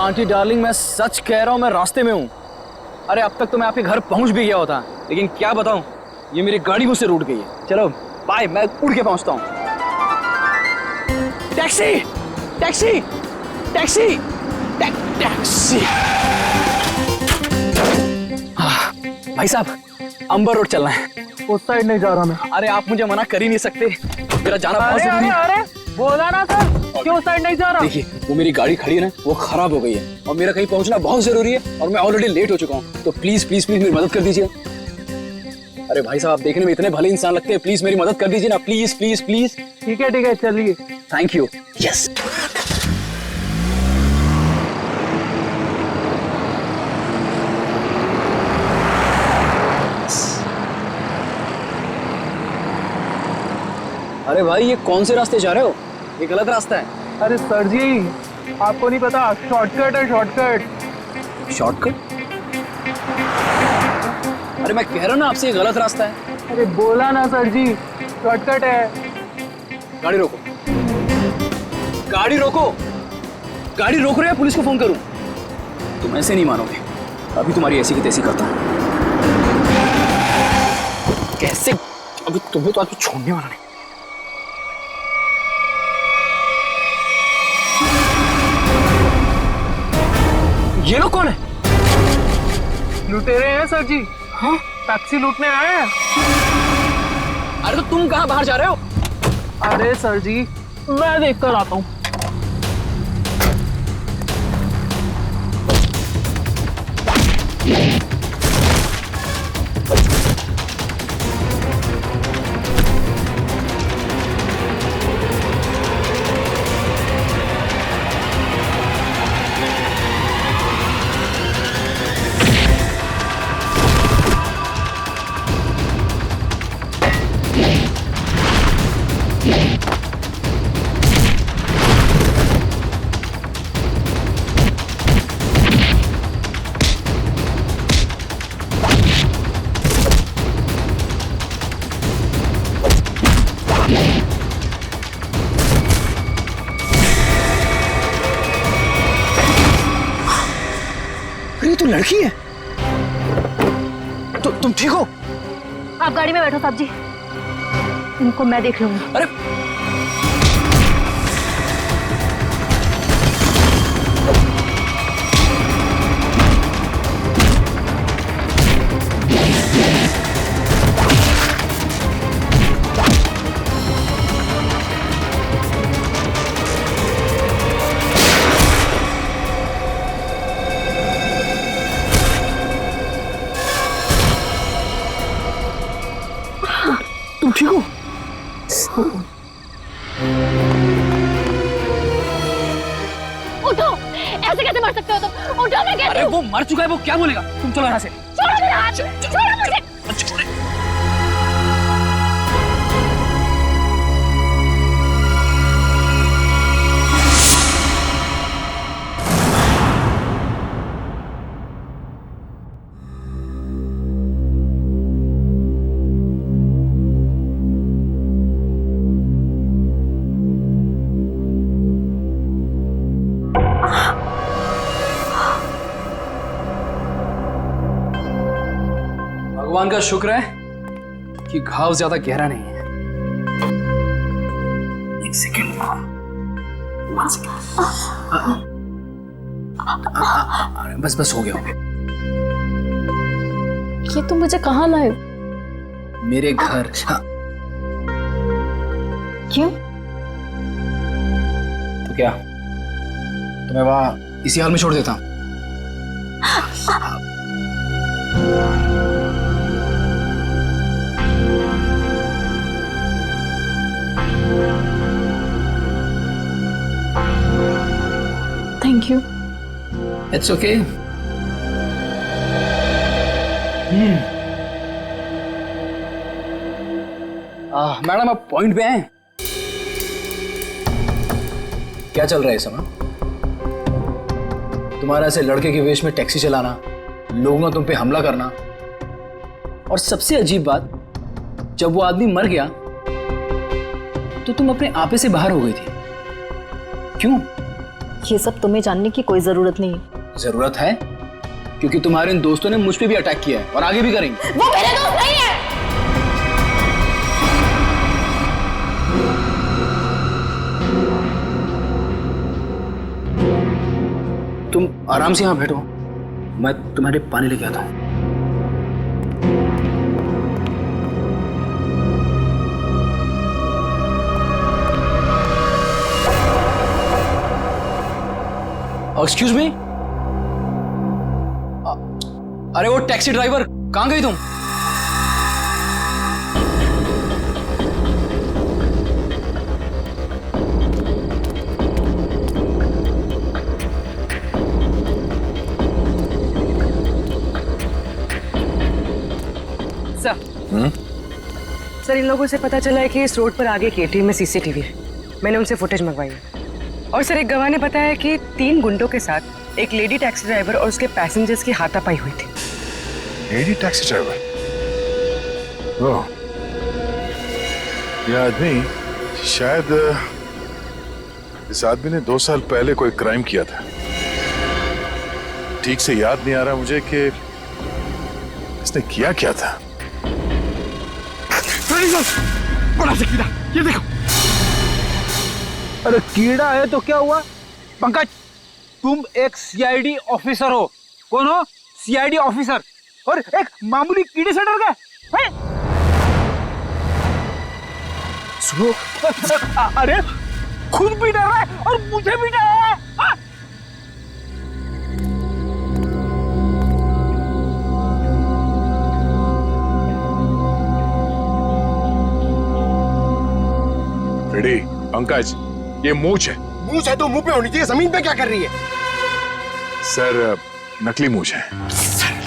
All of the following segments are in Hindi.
आंटी डार्लिंग, मैं सच कह रहा हूँ, मैं रास्ते में हूँ। अरे अब तक तो मैं आपके घर पहुँच भी गया होता, लेकिन क्या बताऊँ, ये मेरी गाड़ी मुझसे रूठ गई है। चलो बाय, मैं उड़ के पहुँचता हूँ। Taxi taxi taxi taxi. भाई साहब, अंबर रोड चलना है। उस साइड नहीं जा रहा मैं। अरे आप मुझे मना कर ही नहीं सकते, मेरा जाना बहुत जरूरी है। अरे बोला ना सर, क्यों साइड नहीं जा रहा? देखिए, वो मेरी गाड़ी खड़ी है ना, वो खराब हो गई है और मेरा कहीं पहुंचना बहुत जरूरी है और मैं ऑलरेडी लेट हो चुका हूँ। तो प्लीज प्लीज प्लीज मेरी मदद कर दीजिए। अरे भाई साहब, आप देखने में इतने भले इंसान लगते हैं, प्लीज मेरी मदद कर दीजिए ना, प्लीज प्लीज प्लीज। ठीक है चलिए। Thank you. यस। अरे भाई, ये कौन से रास्ते जा रहे हो? ये गलत रास्ता है। अरे सर जी, आपको नहीं पता, शॉर्टकट है शॉर्टकट। शॉर्टकट? अरे मैं कह रहा हूँ ना आपसे, ये गलत रास्ता है। अरे बोला ना सर जी, शॉर्टकट है। गाड़ी रोको, गाड़ी रोको, गाड़ी रोक रहे हैं, पुलिस को फोन करूं? तुम ऐसे नहीं मानोगे, अभी तुम्हारी ऐसी की तैसी करता हूं। कैसे? अभी तुम्हें तो आज छोड़ने वाला नहीं। ये लोग कौन है? लुटेरे हैं सर जी। हाँ? टैक्सी लूटने आए हैं। अरे तो तुम कहाँ बाहर जा रहे हो? अरे सर जी, मैं देख कर आता हूँ। अरे तू लड़की है? तुम ठीक हो? आप गाड़ी में बैठो साहब जी, इनको मैं देख लूंगी। अरे तुम ठीक हो? उठो, ऐसे कैसे मर सकते हो तुम? उठो, मैं कहती अरे हूँ। वो मर चुका है, वो क्या बोलेगा? तुम चलो यहाँ से। छोड़ो मेरा हाथ, छोड़ो मुझे। भगवान का शुक्र है कि घाव ज्यादा गहरा नहीं है। एक सेकेंड, बस बस हो गया। ये तुम मुझे कहाँ लाए? मेरे घर। क्यों? तो क्या तुम्हें वहां इसी हाल में छोड़ देता? Thank you. It's okay. Madam, आप पॉइंट पे हैं? क्या चल रहा है इस समय? तुम्हारा ऐसे लड़के के वेश में टैक्सी चलाना, लोगों ने तुम पे हमला करना, और सबसे अजीब बात, जब वो आदमी मर गया तो तुम अपने आपे से बाहर हो गई थी। क्यों? ये सब तुम्हें जानने की कोई जरूरत नहीं है। जरूरत है क्योंकि तुम्हारे इन दोस्तों ने मुझ पे भी अटैक किया है और आगे भी करेंगे। वो मेरे दोस्त नहीं है। तुम आराम से यहाँ बैठो, मैं तुम्हारे पानी लेके आता हूँ। एक्सक्यूज मी, अरे वो टैक्सी ड्राइवर, कहाँ गई तुम? सर, इन लोगों से पता चला है कि इस रोड पर आगे केटीएम में सीसीटीवी है। मैंने उनसे फुटेज मंगवाई है। और सर, एक गवाह ने बताया कि 3 गुंडों के साथ एक लेडी टैक्सी ड्राइवर और उसके पैसेंजर्स की हाथापाई हुई थी। Lady taxi driver? ओह, यह आदमी शायद इस आदमी ने 2 साल पहले कोई क्राइम किया था। ठीक से याद नहीं आ रहा मुझे कि इसने किया क्या था। बड़ा सा कीड़ा, ये देखो। अरे कीड़ा है तो क्या हुआ? पंकज, तुम एक सीआईडी ऑफिसर हो। कौन हो? सीआईडी ऑफिसर, और एक मामूली कीड़े से डर गए हैं? सुनो, अरे खुद भी डर रहा है और मुझे भी डर रहा है। हाँ? रेडी पंकज, ये मूंछ है। मूंछ है तो मुंह पे होनी चाहिए, जमीन पे क्या कर रही है? सर, नकली मूंछ है।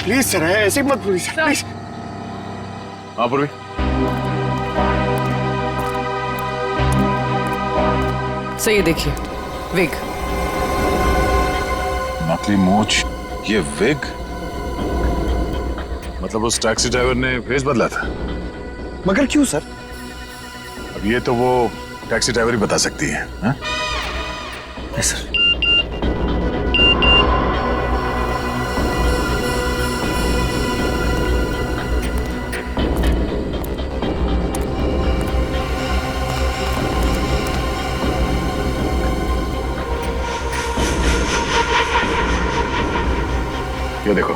प्लीज सर, ऐसे मत बोलिए सर, प्लीज। हाँ पूर्वी, सर ये देखिए, विग। नकली मूंछ, ये विग? मतलब उस टैक्सी ड्राइवर ने भेस बदला था? मगर क्यों सर? अब ये तो वो टैक्सी ड्राइवर ही बता सकती है। हाँ? सर, ये देखो,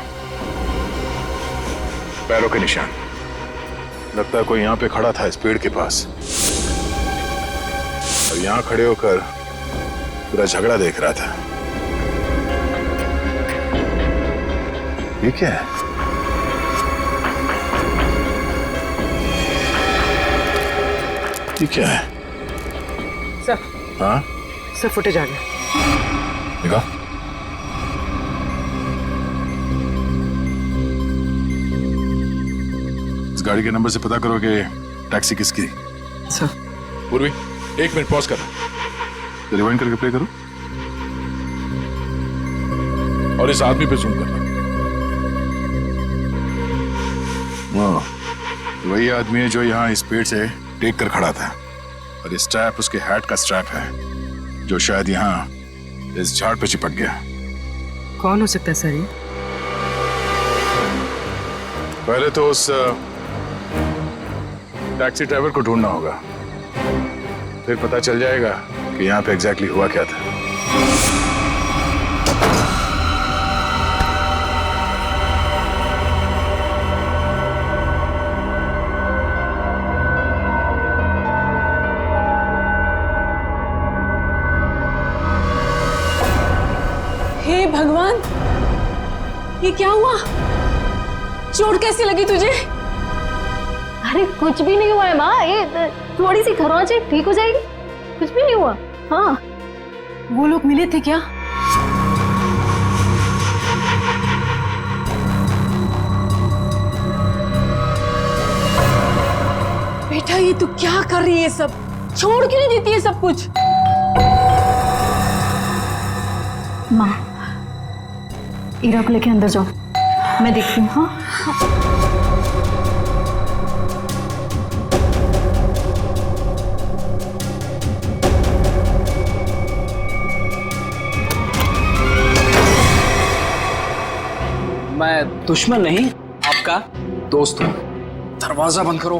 पैरों के निशान। लगता है कोई यहाँ पे खड़ा था इस पेड़ के पास और यहाँ खड़े होकर पूरा झगड़ा देख रहा था। ये क्या है? ये क्या है? सर, हाँ, सर फुटेज आ गया। देखो, इस गाड़ी के नंबर से पता करो कि टैक्सी किसकी। सर, पूर्वी, 1 मिनट पॉज कर, रिवाइंड करके प्ले करो और इस आदमी पे जूम करना। वही आदमी है जो यहाँ इस पेड़ से टेक कर खड़ा था और इस स्ट्रैप उसके हैट का स्ट्रैप है जो शायद यहाँ इस झाड़ पे चिपक गया। कौन हो सकता है सर ये? पहले तो उस टैक्सी ड्राइवर को ढूंढना होगा, फिर पता चल जाएगा कि यहाँ पे एग्जैक्टली हुआ क्या था। हे भगवान, ये क्या हुआ? चोट कैसी लगी तुझे? अरे कुछ भी नहीं हुआ है माँ, ये थोड़ी सी खरोंच है, ठीक हो जाएगी, कुछ भी नहीं हुआ। हाँ, वो लोग मिले थे क्या? बेटा ये तू क्या कर रही है? सब छोड़ क्यों नहीं देती है सब कुछ? माँ, इरा को लेके अंदर जाओ, मैं देखती हूँ। हाँ, मैं दुश्मन नहीं, आपका दोस्त हूँ। दरवाजा बंद करो।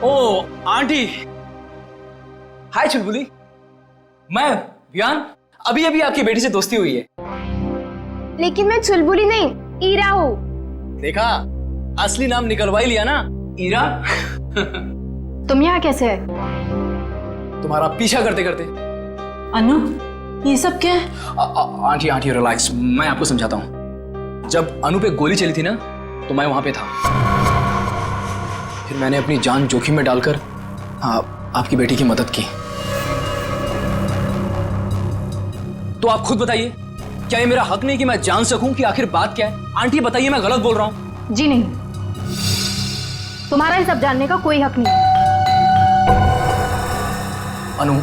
ओ आंटी, हाय चुलबुली। मैं वियान, अभी अभी आपकी बेटी से दोस्ती हुई है। लेकिन मैं चुलबुली नहीं, ईरा हूँ। देखा, असली नाम निकलवा ही लिया ना, ईरा। तुम यहाँ कैसे है? तुम्हारा पीछा करते करते। अनु, ये सब क्या है? आंटी आंटी रिलैक्स, मैं आपको समझाता हूँ। जब अनु पे गोली चली थी ना, तो मैं वहां पे था। फिर मैंने अपनी जान जोखिम में डालकर आपकी बेटी की मदद की। तो आप खुद बताइए, क्या ये मेरा हक नहीं कि मैं जान सकूं कि आखिर बात क्या है? आंटी बताइए, मैं गलत बोल रहा हूं? जी नहीं, तुम्हारा ये सब जानने का कोई हक नहीं। अनु,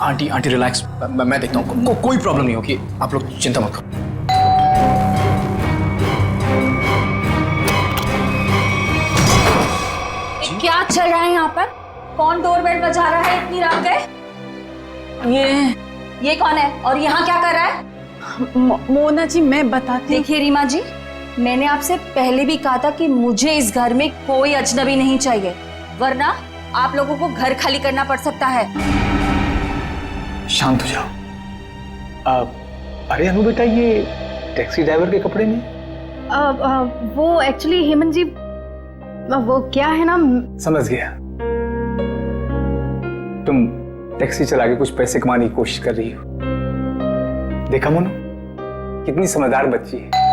आंटी आंटी रिलैक्स, मैं देखता हूँ। कोई प्रॉब्लम नहीं होगी, आप लोग चिंता मत करो। क्या चल रहा है यहाँ पर? कौन डोरबेल बजा रहा है इतनी रात गए? ये कौन है और यहाँ क्या कर रहा है? मोना जी, मैं बताती हूँ। देखिए रीमा जी, मैंने आपसे पहले भी कहा था कि मुझे इस घर में कोई अजनबी नहीं चाहिए, वरना आप लोगों को घर खाली करना पड़ सकता है। शांत हो जाओ। अरे अनु बेटा, ये टैक्सी ड्राइवर के कपड़े में? वो एक्चुअली हेमंत जी, वो क्या है ना। समझ गया, तुम टैक्सी चला के कुछ पैसे कमाने की कोशिश कर रही हो। देखा मोनू, कितनी समझदार बच्ची है।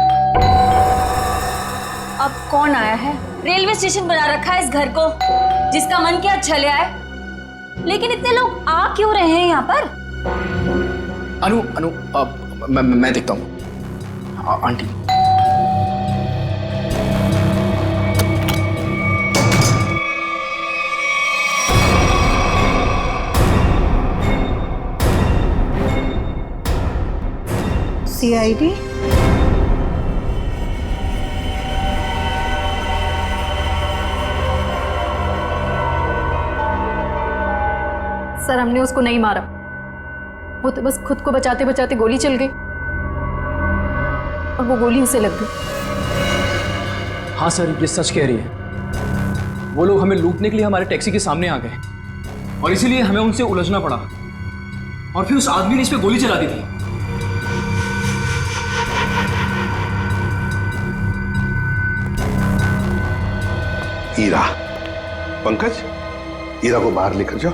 अब कौन आया है? रेलवे स्टेशन बना रखा है इस घर को, जिसका मन किया चले आए। लेकिन इतने लोग आ क्यों रहे हैं यहाँ पर? अनु अनु, मैं देखता हूँ। Aunty, CID? सर, हमने उसको नहीं मारा, वो तो बस खुद को बचाते बचाते गोली चल गई और वो गोली उसे लग गई। हाँ सर, ये सच कह रही है। वो लोग हमें लूटने के लिए हमारे टैक्सी के सामने आ गए और इसीलिए हमें उनसे उलझना पड़ा, और फिर उस आदमी ने इस पे गोली चला दी थी। ईरा, पंकज, ईरा को बाहर लेकर जाओ।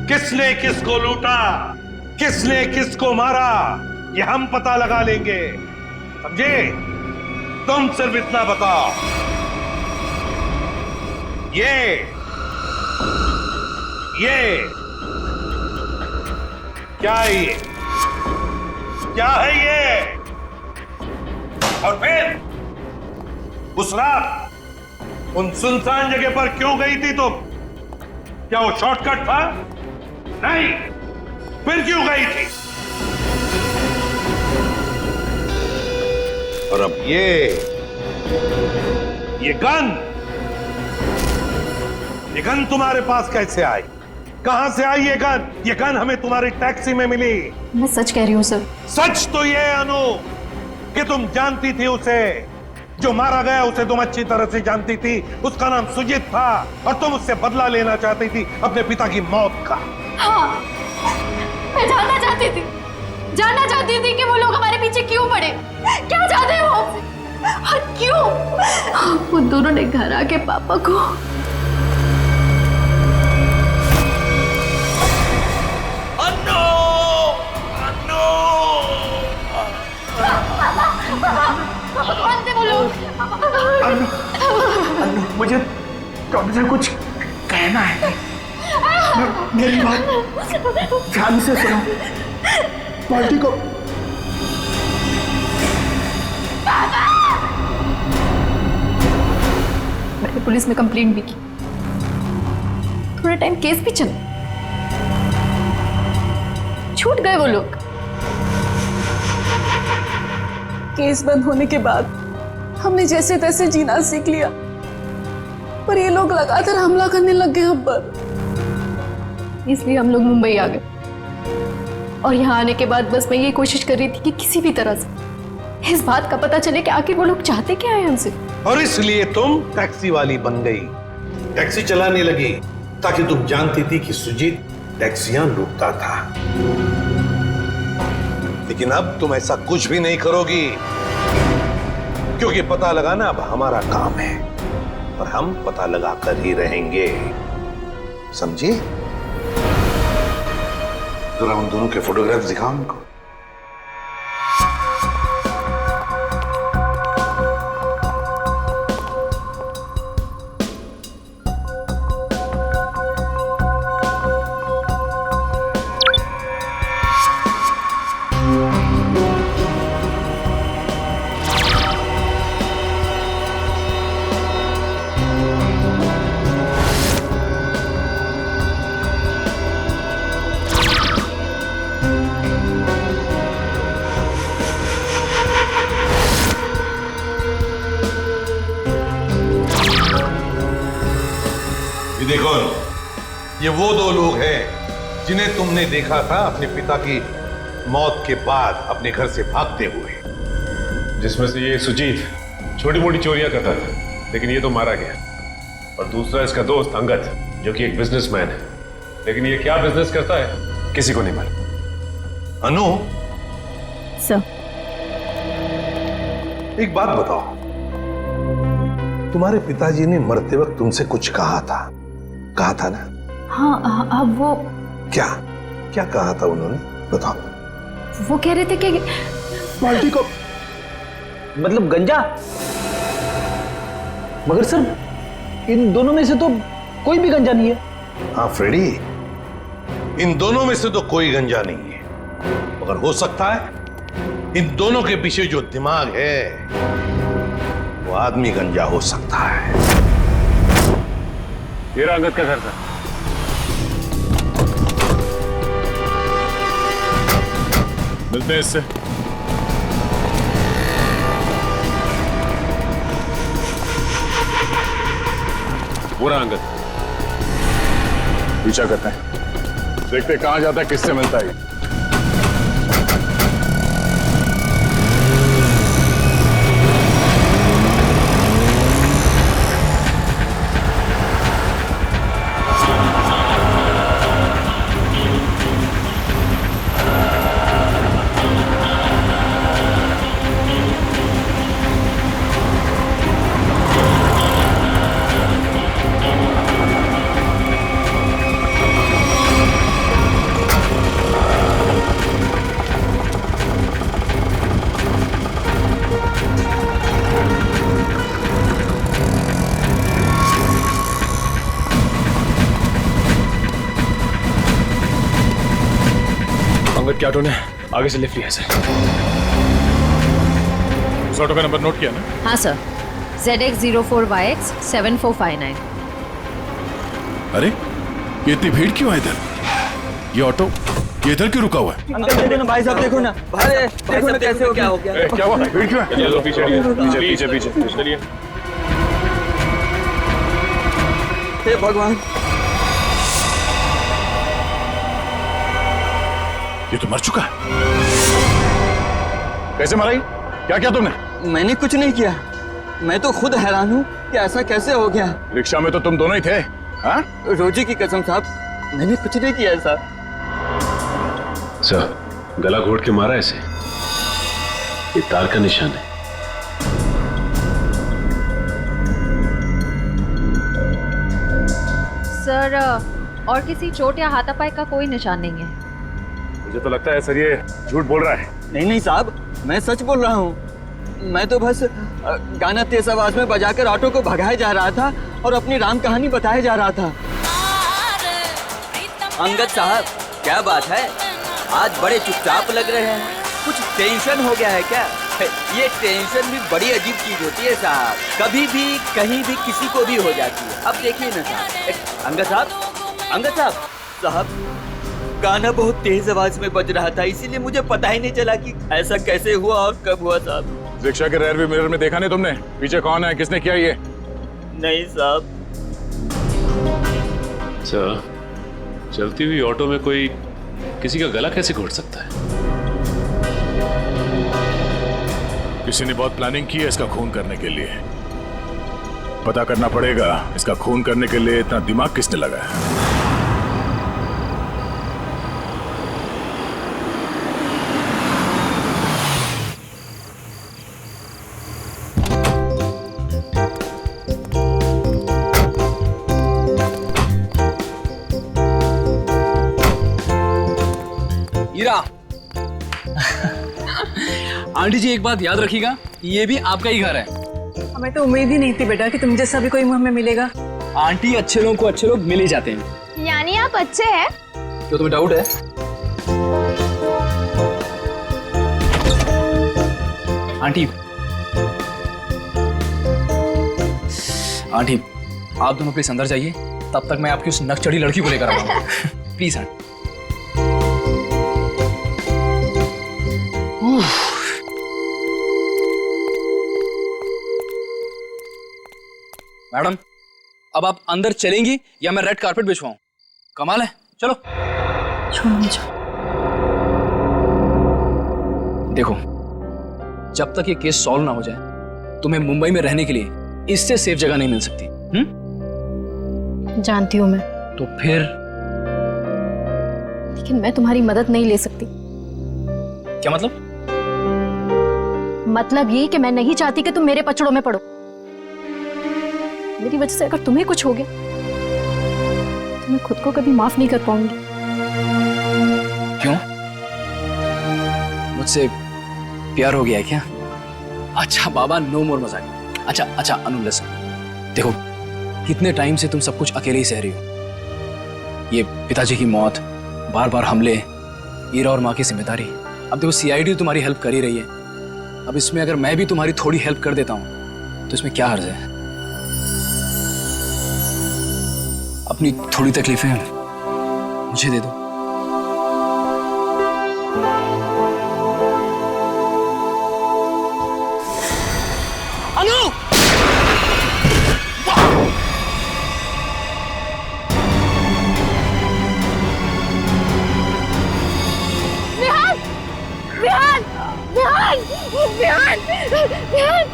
किसने किसको लूटा, किसने किसको मारा, ये हम पता लगा लेंगे, समझे? तुम सिर्फ इतना बताओ, ये क्या है? ये क्या है ये? और फिर उस रात उन सुनसान जगह पर क्यों गई थी तुम? क्या वो शॉर्टकट था? नहीं, फिर क्यों गई थी? और अब ये गन तुम्हारे पास कैसे आई? कहां से आई ये गन? ये गन हमें तुम्हारी टैक्सी में मिली। मैं सच कह रही हूँ सर। सच तो ये अनु कि तुम जानती थी उसे, जो मारा गया उसे तुम अच्छी तरह से जानती थी। उसका नाम सुजीत था और तुम उससे बदला लेना चाहती थी अपने पिता की मौत का। हाँ, मैं जानना चाहती थी कि वो लोग हमारे पीछे क्यों पड़े, क्या चाहते हैं वो हमसे, और क्यों वो दोनों ने घर आके पापा को। कौन थे वो लोग? मुझे तुमसे कुछ कहना है। मेरी बात ध्यान से सुनो। पार्टी को मैंने पुलिस में कंप्लेंट भी की, थोड़ा टाइम केस भी चला, छूट गए वो लोग। केस बंद होने के बाद हमने जैसे तैसे जीना सीख लिया। पर ये लोग लगातार हमला करने लग गए हम पर। इसलिए हम लोग मुंबई आ गए और यहाँ आने के बाद बस मैं ये कोशिश कर रही थी कि किसी भी तरह से इस बात का पता चले कि आखिर वो लोग चाहते क्या है हमसे। और इसलिए तुम टैक्सी वाली बन गई, टैक्सी चलाने लगी, ताकि तुम जानती थी कि सुजीत टैक्सियां लूटता था। लेकिन अब तुम ऐसा कुछ भी नहीं करोगी, क्योंकि पता लगाना अब हमारा काम है और हम पता लगा कर ही रहेंगे, समझी? जरा उन दोनों के फोटोग्राफ दिखाओ उनको। देखो, ये वो दो लोग हैं जिन्हें तुमने देखा था अपने पिता की मौत के बाद अपने घर से भागते हुए। जिसमें से ये सुजीत छोटी मोटी चोरियां करता था, लेकिन ये तो मारा गया। और दूसरा इसका दोस्त अंगद, जो कि एक बिजनेसमैन है, लेकिन ये क्या बिजनेस करता है किसी को नहीं मालूम। अनु, सर, एक बात बताओ, तुम्हारे पिताजी ने मरते वक्त तुमसे कुछ कहा था ना? हाँ, वो क्या क्या कहा था उन्होंने, बताओ। वो कह रहे थे कि बाल्टी को मतलब गंजा। मगर सर, इन दोनों में से तो कोई भी गंजा नहीं है। हाँ फ्रेडी, इन दोनों में से तो कोई गंजा नहीं है, मगर हो सकता है इन दोनों के पीछे जो दिमाग है वो आदमी गंजा हो सकता है। ये रहा अंगद का घर था। मिलते हैं इससे। वो रहा अंगद। पीछा करते हैं, देखते कहां जाता है, किससे मिलता है। क्या ऑटो ने आगे से लिफ्ट लिया सर। उस ऑटो का नंबर नोट किया ना? हाँ सर, ZX04YX 7459। अरे ये इतनी भीड़ क्यों है इधर? ये ऑटो ये इधर क्यों रुका हुआ है? अंकल देखो ना, भाई साहब देखो ना, अरे देखो ना कैसे हो गया, हो गया। क्या हुआ? भीड़ क्यों है? चलो पीछे पीछे चलिए। हे भगवान, ये तो मर चुका है। कैसे मरा? क्या किया तुमने? मैंने कुछ नहीं किया, मैं तो खुद हैरान हूँ कि ऐसा कैसे हो गया। रिक्शा में तो तुम दोनों ही थे। हाँ? रोजी की कसम साहब, मैंने कुछ नहीं किया साहब। सर, गला घोट के मारा ऐसे, ये तार का निशान है। सर, और किसी चोट या हाथापाई का कोई निशान नहीं है। मुझे तो लगता है सर ये झूठ बोल रहा है। नहीं साहब, मैं सच बोल रहा हूँ। मैं तो बस गाना तेज आवाज में बजाकर ऑटो को भगाया जा रहा था और अपनी राम कहानी बताया जा रहा था। अंगद साहब, क्या बात है, आज बड़े चुपचाप लग रहे हैं। कुछ टेंशन हो गया है क्या? ये टेंशन भी बड़ी अजीब चीज होती है साहब, कभी भी कहीं भी किसी को भी हो जाती है। अब देखिए ना साहब, अंगद साहब, गाना बहुत तेज आवाज में बज रहा था, इसीलिए मुझे पता ही नहीं चला कि ऐसा कैसे हुआ और कब हुआ साहब। रिक्शा के रेयर व्यू मिरर में देखा नहीं तुमने? पीछे कौन है, किसने किया ये? नहीं साहब, अच्छा, चलती हुई ऑटो में कोई किसी का गला कैसे घोट सकता है? किसी ने बहुत प्लानिंग की है इसका खून करने के लिए। पता करना पड़ेगा इसका खून करने के लिए इतना दिमाग किसने लगाया। हीरा आंटी जी एक बात याद रखिएगा, ये भी आपका ही घर है। हमें तो उम्मीद ही नहीं थी बेटा कि तुम जैसा भी कोई हमें मिलेगा। आंटी, अच्छे लोगों को अच्छे लोग मिल ही जाते हैं। यानी आप अच्छे हैं? क्यों, तुम्हें डाउट है? आंटी आंटी आप दोनों प्लीज अंदर जाइए, तब तक मैं आपकी उस नकचढ़ी लड़की को लेकर आता हूँ। Please aunty. मैडम, अब आप अंदर चलेंगी या मैं रेड कारपेट बिछवाऊं? कमाल है, चलो। छोड़ो मुझे। देखो, जब तक ये केस सॉल्व ना हो जाए तुम्हें मुंबई में रहने के लिए इससे सेफ जगह नहीं मिल सकती। जानती हूं मैं, तो फिर? लेकिन मैं तुम्हारी मदद नहीं ले सकती। क्या मतलब? मतलब ये कि मैं नहीं चाहती कि तुम मेरे पचड़ों में पड़ो। मेरी वजह से अगर तुम्हें कुछ हो गया तो मैं खुद को कभी माफ नहीं कर पाऊंगी। क्यों? मुझसे प्यार हो गया है क्या? अच्छा बाबा, नो मोर मजाक। अच्छा अनु लिसन, देखो कितने टाइम से तुम सब कुछ अकेले ही सह रही हो। ये पिताजी की मौत, बार बार हमले, ईरा और माँ की जिम्मेदारी। अब देखो सीआईडी तुम्हारी हेल्प कर ही रही है, अब इसमें अगर मैं भी तुम्हारी थोड़ी हेल्प कर देता हूँ तो इसमें क्या हर्ज है? अपनी थोड़ी तकलीफें मुझे दे दो। अनु! विहान! विहान! विहान! विहान! विहान!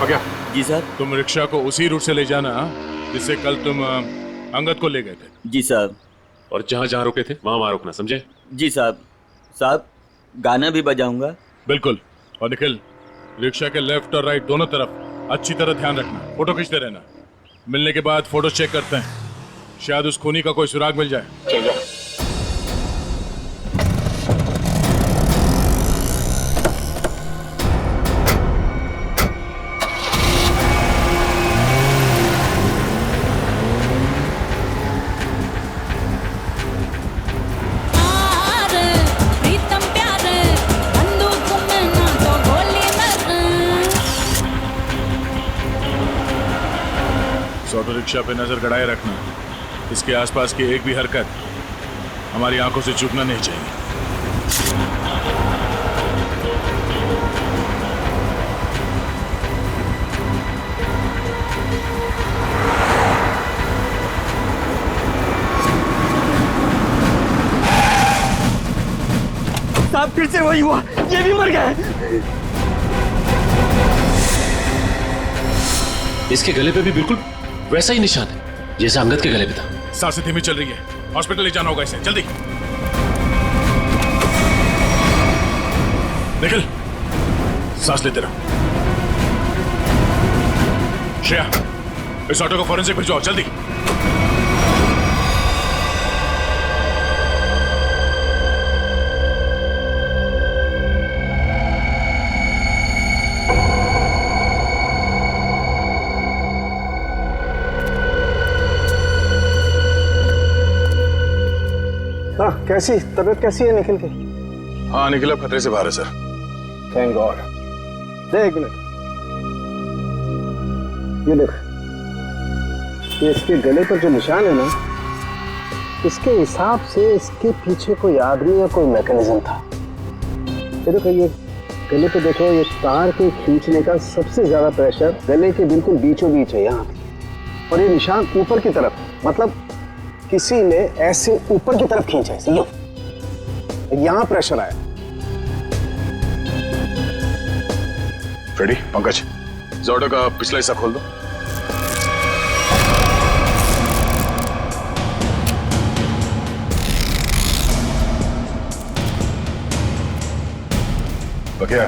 क्या? जी सर। तुम रिक्शा को उसी रूट से ले जाना जिससे कल तुम अंगद को ले गए थे। जी साहब। और जहाँ जहाँ रुके थे वहाँ रुकना, समझे? जी साहब। साहब, गाना भी बजाऊंगा। बिल्कुल। और निखिल, रिक्शा के लेफ्ट और राइट दोनों तरफ अच्छी तरह ध्यान रखना, फोटो खींचते रहना। मिलने के बाद फोटो चेक करते हैं, शायद उस खूनी का कोई सुराग मिल जाए। चलो। ऑटो रिक्शा पे नजर गड़ाए रखना, इसके आसपास की एक भी हरकत हमारी आंखों से चूकना नहीं चाहिए। साहब, फिर से वही हुआ, ये भी मर गया। इसके गले पे भी बिल्कुल वैसा ही निशान है जैसा अंगद के गले पे था। सांसें धीमी चल रही है, हॉस्पिटल ले जाना होगा इसे, जल्दी। निखिल, सांस लेते रहो। श्रेया, इस ऑटो को फॉरेंसिक भिजवाओ, जल्दी। कैसी तबीयत कैसी है निखिल की? हाँ, निखिल अब खतरे से बाहर है सर। Thank God. देख मिनट, ये देख, ये इसके गले पर जो निशान है ना, इसके हिसाब से इसके पीछे कोई आदमी या कोई मैकेनिज्म था। ये देखो, ये गले पे देखो, ये तार के खींचने का सबसे ज्यादा प्रेशर गले के बिल्कुल बीचों बीच है यहाँ पे। और ये निशान ऊपर की तरफ, मतलब किसी ने ऐसे ऊपर की तरफ खींचा है, यहाँ प्रेशर आया। फ्रेडी, पंकज, जोडो का पिछला हिस्सा खोल दो। बकिया,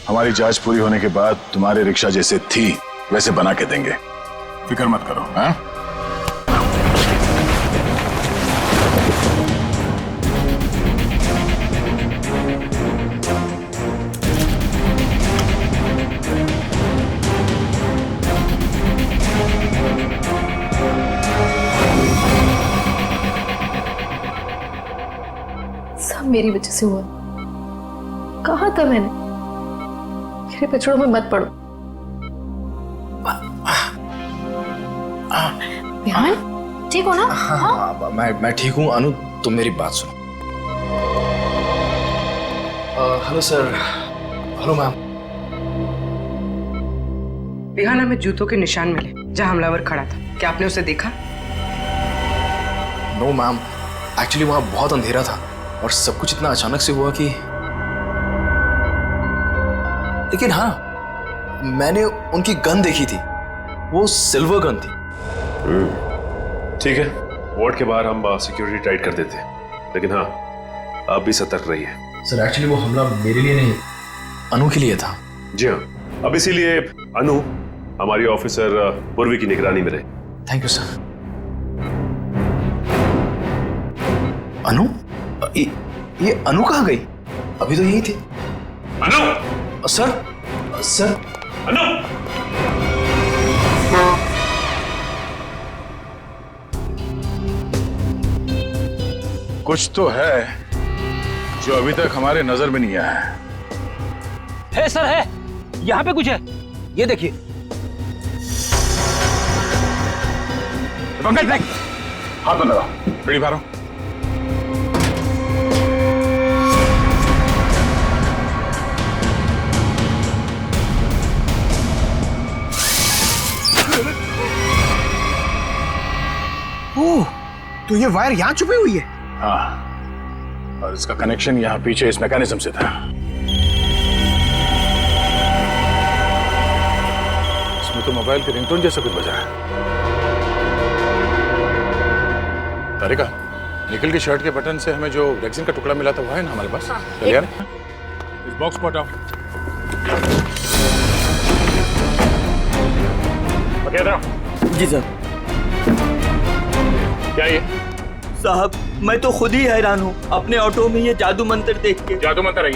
हमारी जांच पूरी होने के बाद तुम्हारी रिक्शा जैसे थी वैसे बना के देंगे, फिक्र मत करो। हाँ? सब मेरी वजह से हुआ। कहा था मैंने, मेरे पछड़ों में मत पड़ो। विहान, ठीक हो ना? हाँ, मैं ठीक हूँ। अनु, तुम मेरी बात सुनो। Hello sir. Hello ma'am. Vihaan, हमें जूतों के निशान मिले जहां हमलावर खड़ा था। क्या आपने उसे देखा? नो मैम, एक्चुअली वहां बहुत अंधेरा था और सब कुछ इतना अचानक से हुआ कि, लेकिन हाँ, मैंने उनकी गन देखी थी। वो सिल्वर गन थी। ठीक है, वार्ड के बाहर हम सिक्योरिटी टाइट कर देते हैं, लेकिन हाँ, आप भी सतर्क रहिए। सर एक्चुअली वो हमला मेरे लिए नहीं, अनु के लिए था। जी हाँ, अब इसीलिए अनु हमारी ऑफिसर पूर्वी की निगरानी में रहे। Thank you sir. अनु? ये अनु कहाँ गई? अभी तो यही थी। अनु! सर। अनु! कुछ तो है जो अभी तक हमारे नजर में नहीं आया है। सर, है यहाँ पे कुछ है, ये देखिए। पंकज देख, हाथ में लगाओ, बीड़ी मारो। ओह, तो ये वायर यहाँ छुपी हुई है? हाँ, और इसका कनेक्शन यहाँ पीछे इस मैकेनिज्म से था। इसमें तो मोबाइल के रिंगटोन जैसा कुछ बजा है। तारिका, निकल की शर्ट के बटन से हमें जो रेक्सिन का टुकड़ा मिला था वो है ना हमारे पास? चलिए ना, इस बॉक्स को हटाओ। जी सर। क्या ये? साहब, मैं तो खुद ही हैरान हूँ अपने ऑटो में ये जादू मंत्र देख के। जादू मंत्र है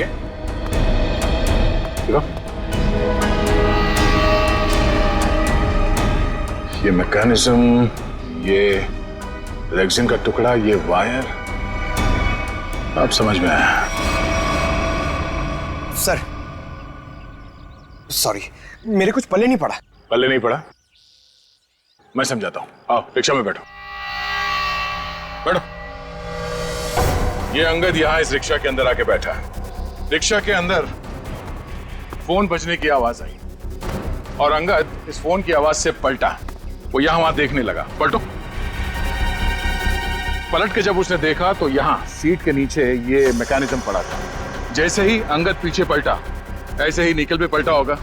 ये मैकेनिज्म, ये रेक्सिन का टुकड़ा, ये वायर, अब समझ में आया। सर, सॉरी, मेरे कुछ पल्ले नहीं पड़ा। पल्ले नहीं पड़ा? मैं समझाता हूँ, आओ रिक्शा में बैठो। बैठो। ये अंगद यहाँ इस रिक्शा के अंदर आके बैठा है। रिक्शा के अंदर फोन बजने की आवाज आई और अंगद इस फोन की आवाज से पलटा। वो यहाँ वहां देखने लगा। पलटो। पलट के जब उसने देखा तो यहाँ सीट के नीचे ये मैकेनिज्म पड़ा था। जैसे ही अंगद पीछे पलटा, ऐसे ही निकल पे पलटा होगा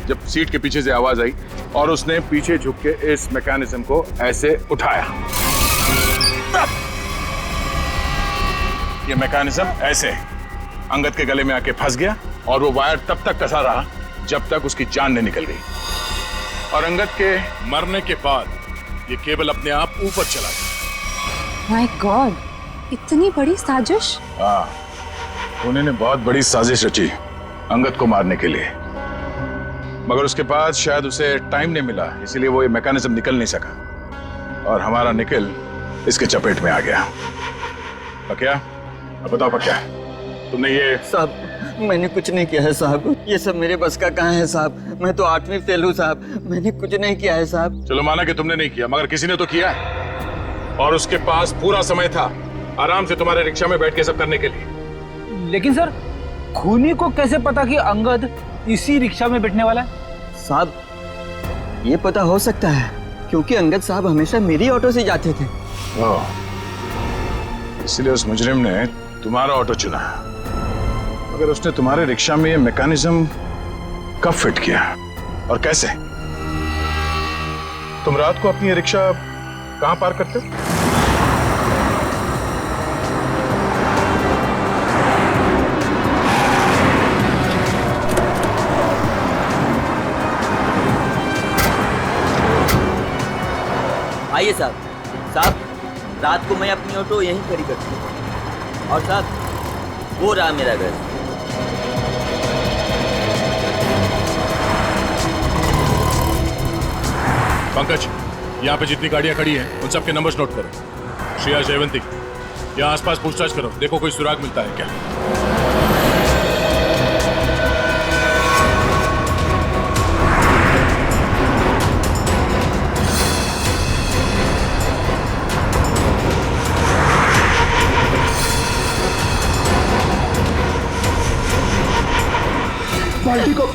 जब सीट के पीछे से आवाज आई और उसने पीछे झुक के इस मैकेनिज्म को ऐसे उठाया। ये मैकेनिज्म ऐसे अंगद के गले में आके फंस गया और वो वायर तब तक कसा रहा जब तक उसकी जान नहीं निकल गई। और अंगद के मरने के बाद ये केबल अपने आप ऊपर चला गया। माय गॉड, इतनी बड़ी साजिश। हाँ, उन्होंने बहुत बड़ी साजिश रची अंगद को मारने के लिए, मगर उसके बाद शायद उसे टाइम नहीं मिला, इसीलिए वो ये मैकेनिज्म निकल नहीं सका और हमारा निकल इसके चपेट में आ गया। पक्या, अब बताओ पक्या, तुमने ये? साहब, मैंने कुछ नहीं किया है साहब, ये सब मेरे बस का कहाँ है साहब। मैं तो 8वीं फेल हूँ साहब, मैंने कुछ नहीं किया है साहब। चलो माना कि तुमने नहीं किया, मगर किसी ने तो किया है और उसके पास पूरा समय था आराम से तुम्हारे रिक्शा में बैठ के सब करने के लिए। लेकिन सर, खूनी को कैसे पता कि अंगद इसी रिक्शा में बैठने वाला है? साहब, ये पता हो सकता है क्योंकि अंगद साहब हमेशा मेरी ऑटो से जाते थे। इसलिए उस मुजरिम ने तुम्हारा ऑटो चुना। मगर उसने तुम्हारे रिक्शा में ये मैकेनिज्म कब फिट किया और कैसे? तुम रात को अपनी ये रिक्शा कहां पार्क करते हो? आइए साहब, रात को मैं अपनी ऑटो यहीं खड़ी करती हूँ। और साहब, वो रहा मेरा घर। पंकज, यहाँ पे जितनी गाड़ियाँ खड़ी हैं उन सबके नंबर्स नोट करो। श्रेया, जयवंती, यहाँ आसपास पूछताछ करो, देखो कोई सुराग मिलता है क्या। बाल्टी को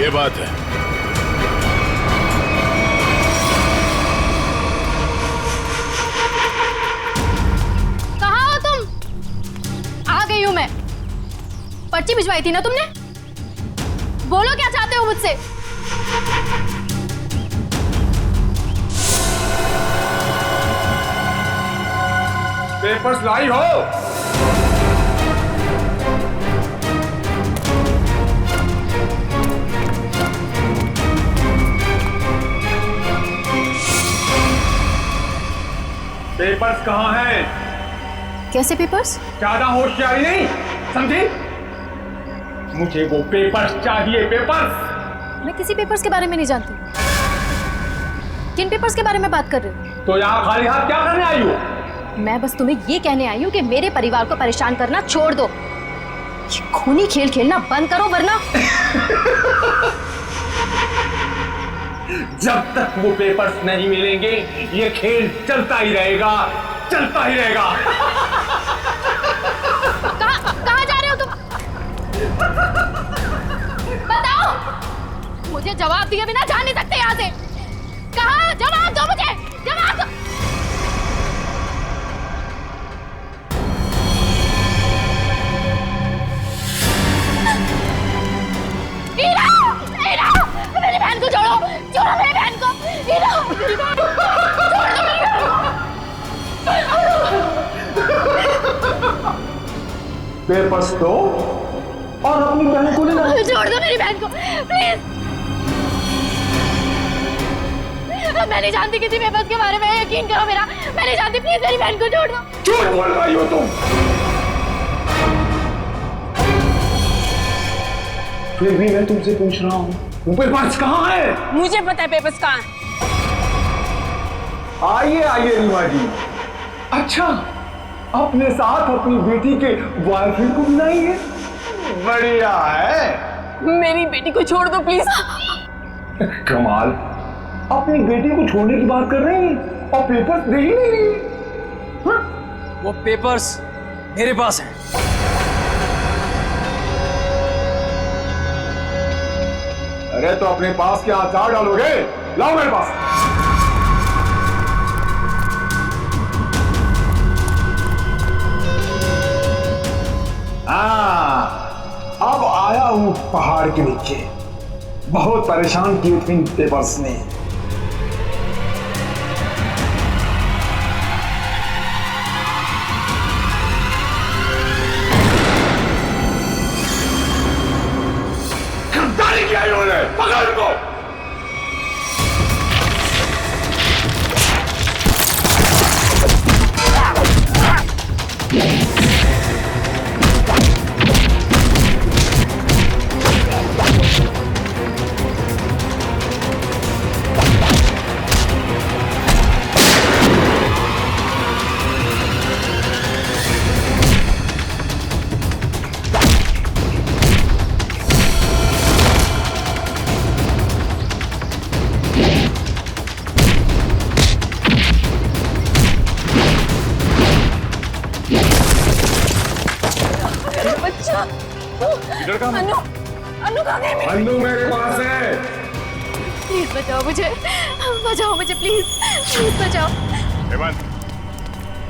ये बात है। कहाँ हो तुम? आ गई हूं मैं। पर्ची भिजवाई थी ना तुमने? बोलो क्या चाहते हो मुझसे? पेपर्स लाई हो? पेपर्स कहाँ हैं? कैसे पेपर्स? ज्यादा होशियारी नहीं, समझी? मुझे वो पेपर्स चाहिए, पेपर्स। मैं किसी पेपर्स के बारे में नहीं जानती। किन पेपर्स के बारे में बात कर रहे हो? तो यहाँ खाली हाथ क्या करने आई हो? मैं बस तुम्हें ये कहने आई हूँ कि मेरे परिवार को परेशान करना छोड़ दो। ये खूनी खेल खेलना बंद करो वरना जब तक वो पेपर्स नहीं मिलेंगे ये खेल चलता ही रहेगा, चलता ही रहेगा। कहाँ जा रहे हो तुम? बताओ, मुझे जवाब दिए बिना जा नहीं सकते यहाँ से। कहाँ? जवाब दो मुझे, जवाब दो। हीरा, हीरा, मेरी बहन को छोड़ो, छोड़ो मेरी बहन को। हीरा, मेरी बहन को छोड़ दो, मेरी बहन को। पेपर्स दो और अपनी बहन को ले लो। छोड़ दो मेरी बहन को, प्लीज। मैं नहीं जानती किसी पेपर्स के बारे में, यकीन करो मेरा। मैं नहीं जानती, प्लीज मेरी बहन को छोड़ दो। झूठ बोल रही हो तुम। फिर भी मैं तुमसे पूछ रहा हूँ, वो पेपर्स कहाँ है? मुझे पता है पेपर्स कहाँ है। आइए आइए रीमा जी। अच्छा, अपने साथ अपनी बेटी के बॉयफ्रेंड को बुलाइए। बढ़िया है। मेरी बेटी को छोड़ दो प्लीज। कमाल, अपनी बेटी को छोड़ने की बात कर रही हैं और पेपर्स दे ही नहीं रही। वो पेपर्स मेरे पास हैं। अरे तो अपने पास क्या अचार डालोगे? लाओ मेरे पास। अब आया हूं पहाड़ के नीचे। बहुत परेशान किए थे इन पेपर्स ने। गद्दारी किया इन्होंने, पकड़ इनको। लोग आ गए। अन्नू मेरे पास है। प्लीज बचाओ मुझे, बचाओ मुझे, प्लीज प्लीज बचाओ। हेमंत,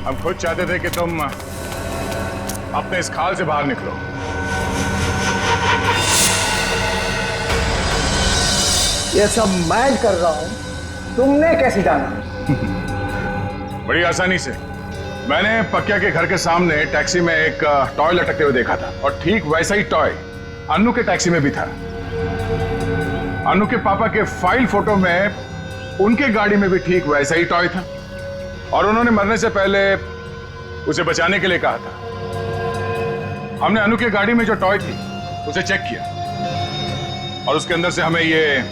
हम खुद चाहते थे कि तुम अपने इस खाल से बाहर निकलो। ये सब मैं कर रहा हूं, तुमने कैसे जाना? बड़ी आसानी से। मैंने पक्या के घर के सामने टैक्सी में एक टॉय लटकते हुए देखा था, और ठीक वैसा ही टॉय अन्नू के टैक्सी में भी था। अन्नू के पापा के फाइल फोटो में उनके गाड़ी में भी ठीक वैसा ही टॉय था, और उन्होंने मरने से पहले उसे बचाने के लिए कहा था। हमने अन्नू की गाड़ी में जो टॉय थी उसे चेक किया, और उसके अंदर से हमें ये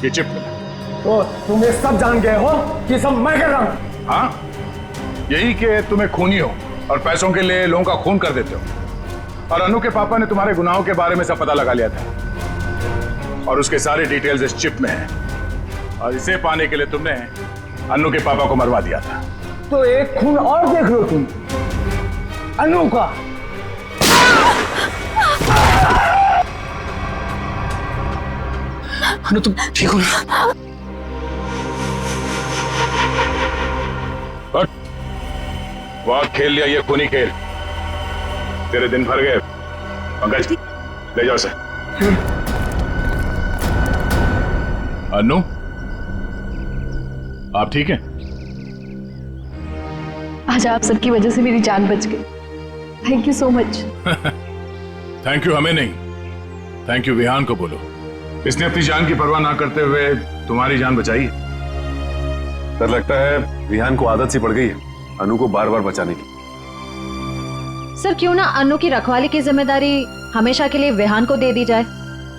चिप मिला। तो तुम ये सब जान गए हो कि सब मैं कर रहा हूं? हाँ, यही कि तुम्हें खूनी हो और पैसों के लिए लोगों का खून कर देते हो, और अनु के पापा ने तुम्हारे गुनाहों के बारे में सब पता लगा लिया था, और उसके सारे डिटेल्स इस चिप में हैं, और इसे पाने के लिए तुमने अनु के पापा को मरवा दिया था। तो एक खून और देख लो तुम, अनु का। अनु तुम ठीक हो ना? बहुत खेल लिया ये खूनी खेल, तेरे दिन भर गए। पंकज, ले जाओ सर। अनु, आप ठीक हैं? आज आप सबकी वजह से मेरी जान बच गई। Thank you so much. Thank you हमें नहीं, थैंक यू विहान को बोलो। इसने अपनी जान की परवाह ना करते हुए तुम्हारी जान बचाई। डर लगता है विहान को आदत सी पड़ गई है अनु को बार बार बचाने की। सर क्यों ना अनु की रखवाली की जिम्मेदारी हमेशा के लिए विहान को दे दी जाए?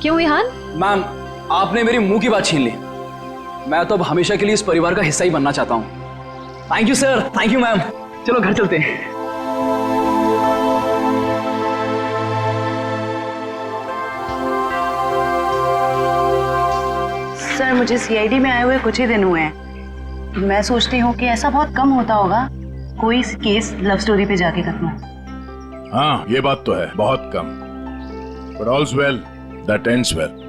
क्यों विहान? मैम, आपने मेरी मुंह की बात छीन ली। मैं तो अब हमेशा के लिए इस परिवार का हिस्सा ही बनना चाहता हूँ। Thank you sir, thank you ma'am. चलो घर चलते हैं। सर मुझे सीआईडी में आए हुए कुछ ही दिन हुए हैं। मैं सोचती हूँ कि ऐसा बहुत कम होता होगा कोई केस लव स्टोरी पे जाके खत्म। हाँ, ये बात तो है, बहुत कम। But all's well that ends well.